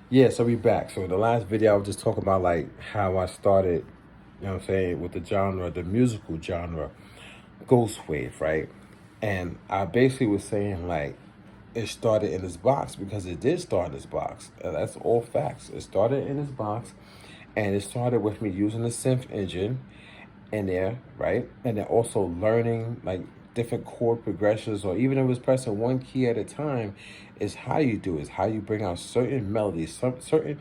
Yeah, so we back. So the last video I was just talking about like how I started, you know what I'm saying, with the genre, the musical genre, Ghost Wave, right? And I basically was saying like it started in this box because it did start in this box. That's all facts. It started in this box and it started with me using the synth engine in there, right? And then also learning like different chord progressions, or even if it was pressing one key at a time, is how you do it, is how you bring out certain melodies, certain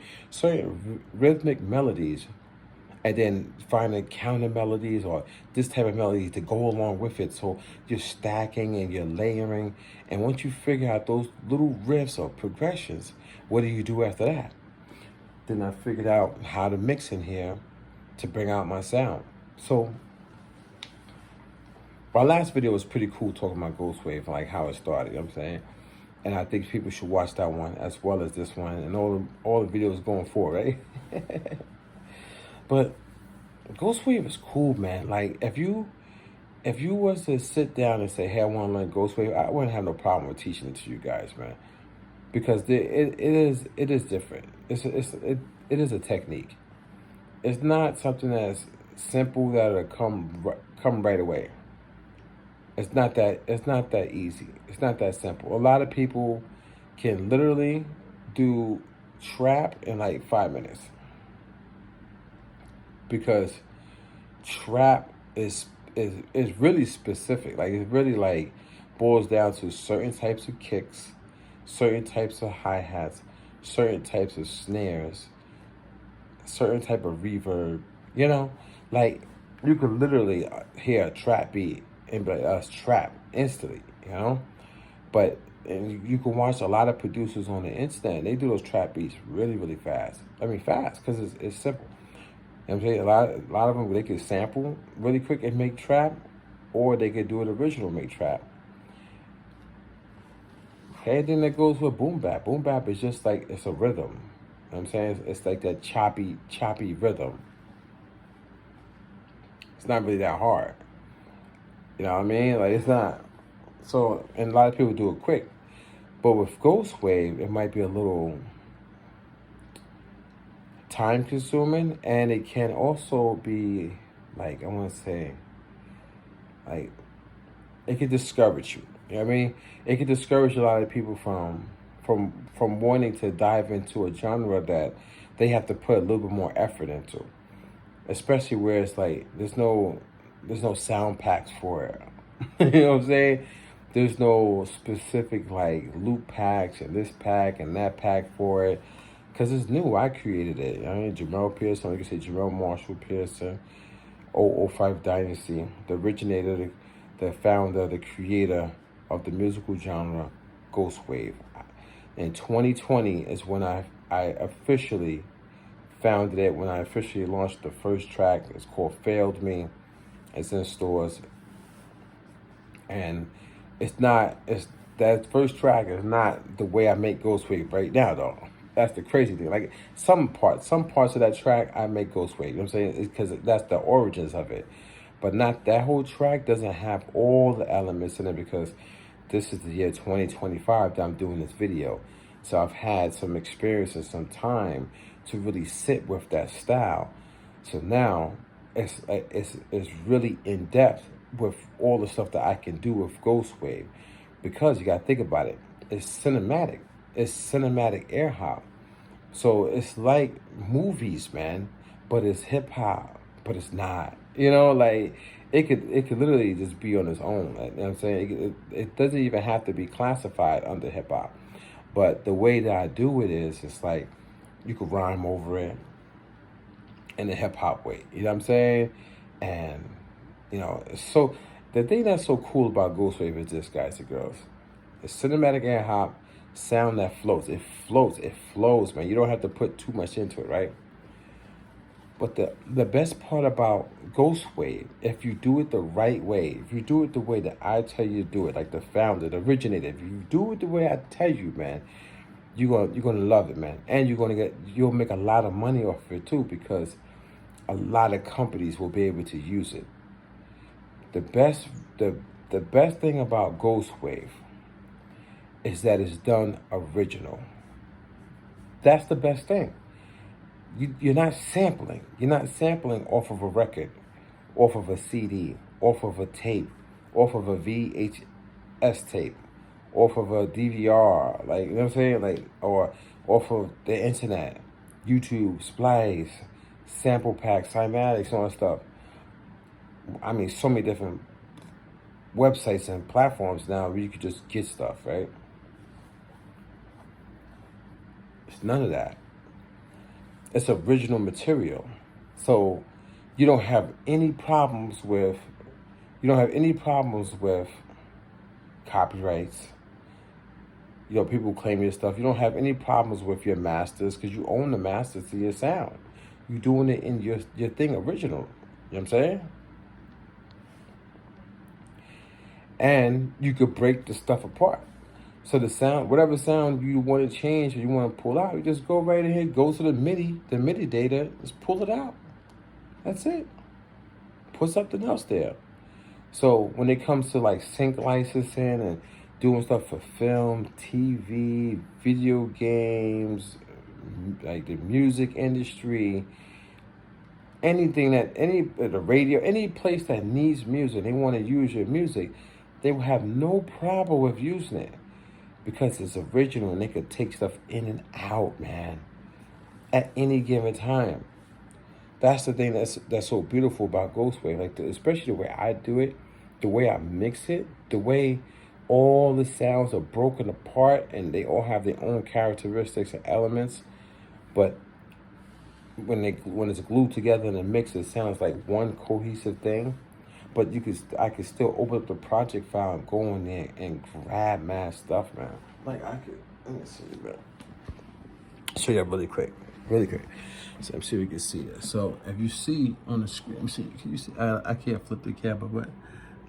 rhythmic melodies, and then finding counter melodies or this type of melody to go along with it. So you're stacking and you're layering, and once you figure out those little riffs or progressions, what do you do after that? Then I figured out how to mix in here to bring out my sound. So my last video was pretty cool talking about Ghost Wave, like how it started, you know what I'm saying? And I think people should watch that one as well as this one and all the videos going forward, right? But Ghost Wave is cool, man. Like if you was to sit down and say, hey, I want to learn Ghost Wave, I wouldn't have no problem with teaching it to you guys, man. Because it is different. It is a technique. It's not something that's simple that'll come right away. It's not that easy. It's not that simple. A lot of people can literally do trap in like 5 minutes because trap is really specific. Like it really like boils down to certain types of kicks, certain types of hi-hats, certain types of snares, certain type of reverb, you know? Like you could literally hear a trap beat and be like, us trap instantly, you know? But and you can watch a lot of producers on the internet. They do those trap beats really, really fast. I mean, fast because it's simple. You know what I'm saying? A lot of them they could sample really quick and make trap, or they could do it original make trap. Okay, then that goes with boom bap. Boom bap is just like it's a rhythm. You know what I'm saying? It's like that choppy rhythm. It's not really that hard. You know what I mean? Like it's not. So, and a lot of people do it quick. But with Ghost Wave, it might be a little time consuming, and it can also be like, I want to say, like, it can discourage you. You know what I mean? It can discourage a lot of people from wanting to dive into a genre that they have to put a little bit more effort into. Especially where it's like there's no sound packs for it. You know what I'm saying? There's no specific like loop packs and this pack and that pack for it. Cause it's new. I created it. I mean, Jamel Pearson, you can say Jamel Marshall Pearson, oO5 Dynasty, the originator, the founder, the creator of the musical genre, Ghost Wave. In 2020 is when I officially founded it, when I officially launched the first track. It's called Failed Me. It's in stores. And it's that first track is not the way I make Ghost Wave right now though. That's the crazy thing. Like some parts of that track I make Ghost Wave. You know what I'm saying? Because that's the origins of it. But not that whole track doesn't have all the elements in it because this is the year 2025 that I'm doing this video. So I've had some experience and some time to really sit with that style. So now it's really in depth with all the stuff that I can do with Ghost Wave, because you got to think about it. It's cinematic. It's cinematic air hop. So it's like movies, man, but it's hip hop, but it's not. You know, like it could literally just be on its own. Like, you know what I'm saying? It doesn't even have to be classified under hip hop. But the way that I do it is, it's like you could rhyme over it in a hip hop way. You know what I'm saying? And you know, so the thing that's so cool about Ghost Wave is this, guys and girls. It's cinematic air hop, sound that floats. It floats. It flows, man. You don't have to put too much into it, right? But the best part about Ghost Wave, if you do it the right way, if you do it the way that I tell you to do it, like the founder, the originator, if you do it the way I tell you, man, you're gonna love it, man. And you'll make a lot of money off of it too, because a lot of companies will be able to use it. The best the best thing about Ghost Wave is that it's done original. That's the best thing. You're not sampling. You're not sampling off of a record, off of a CD, off of a tape, off of a VHS tape, off of a DVR, like, you know what I'm saying? Like, or off of the internet, YouTube, Splice, Sample Pack, Cymatics, all that stuff. I mean, so many different websites and platforms now where you could just get stuff, right? It's none of that. It's original material. So you don't have any problems with copyrights. You know, people claim your stuff. You don't have any problems with your masters because you own the masters to your sound. You're doing it in your thing original. You know what I'm saying? And you could break the stuff apart. So the sound, whatever sound you want to change or you want to pull out, you just go right ahead, go to the MIDI data, just pull it out. That's it. Put something else there. So when it comes to like sync licensing and doing stuff for film, TV, video games, like the music industry, anything the radio, any place that needs music, they want to use your music, they will have no problem with using it because it's original and they could take stuff in and out, man, at any given time. That's the thing that's so beautiful about Ghost Wav, like especially the way I do it, the way I mix it, the way all the sounds are broken apart and they all have their own characteristics and elements, but when it's glued together in a mix, it sounds like one cohesive thing. But I could still open up the project file and go in there and grab mad stuff, man. Like let me see, man. Show you that really quick. So I'm sure you can see it. So if you see on the screen, let me see. Can you see? I can't flip the camera, but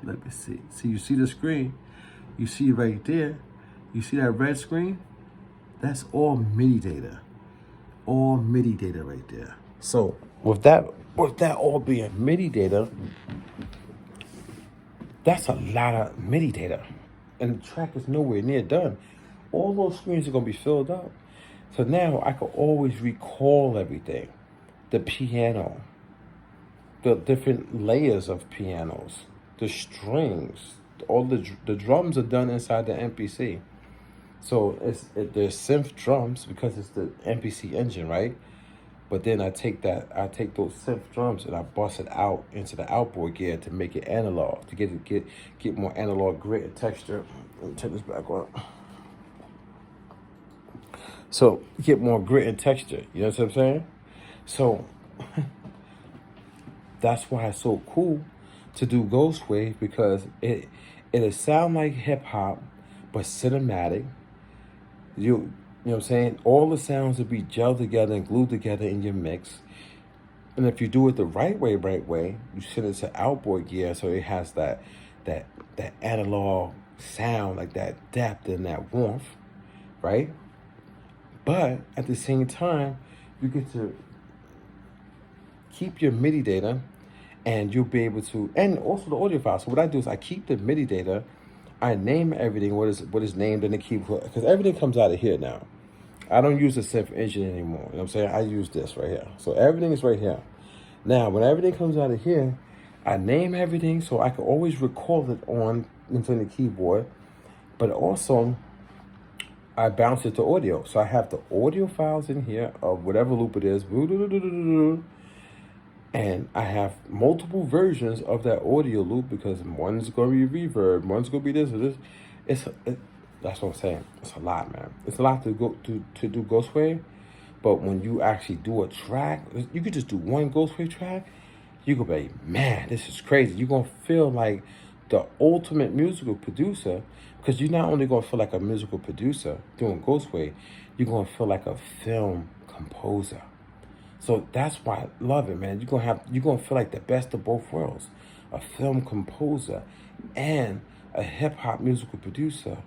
let me see. See, you see the screen? You see right there? You see that red screen? That's all MIDI data. All MIDI data right there. So with that all being MIDI data, that's a lot of MIDI data. And the track is nowhere near done. All those screens are gonna be filled up. So now I can always recall everything. The piano, the different layers of pianos, the strings, all the drums are done inside the MPC. So there's synth drums because it's the MPC engine, right? But then I take those synth drums and I bust it out into the outboard gear to make it analog, to get more analog grit and texture. Let me turn this back on. So get more grit and texture. You know what I'm saying? So that's why it's so cool to do Ghost Wav, because it'll sound like hip hop, but cinematic. You know what I'm saying? All the sounds will be gelled together and glued together in your mix. And if you do it the right way, you send it to outboard gear so it has that analog sound, like that depth and that warmth, right? But at the same time, you get to keep your MIDI data and you'll be able to, and also the audio file. So what I do is I keep the MIDI data, I name everything what is named in the keyboard, because everything comes out of here now. I don't use the synth engine anymore. You know what I'm saying? I use this right here. So everything is right here. Now, when everything comes out of here, I name everything so I can always record it into the keyboard. But also, I bounce it to audio. So I have the audio files in here of whatever loop it is. And I have multiple versions of that audio loop because one's going to be reverb, one's going to be this or this. That's what I'm saying. It's a lot, man. It's a lot to do Ghost Wav. But when you actually do a track, you could just do one Ghost Wav track. You could be, man, this is crazy. You're going to feel like the ultimate musical producer, because you're not only going to feel like a musical producer doing Ghost Wav, you're going to feel like a film composer. So that's why I love it, man. You're gonna feel like the best of both worlds. A film composer and a hip hop musical producer,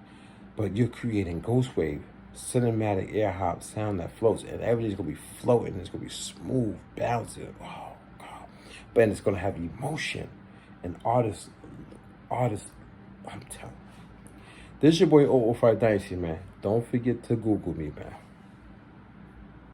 but you're creating Ghost Wav, cinematic air hop sound that floats, and everything's gonna be floating, it's gonna be smooth, bouncing. Oh God. But it's gonna have emotion and artists, I'm telling you. This is your boy oO5 Dynasty, man. Don't forget to Google me, man.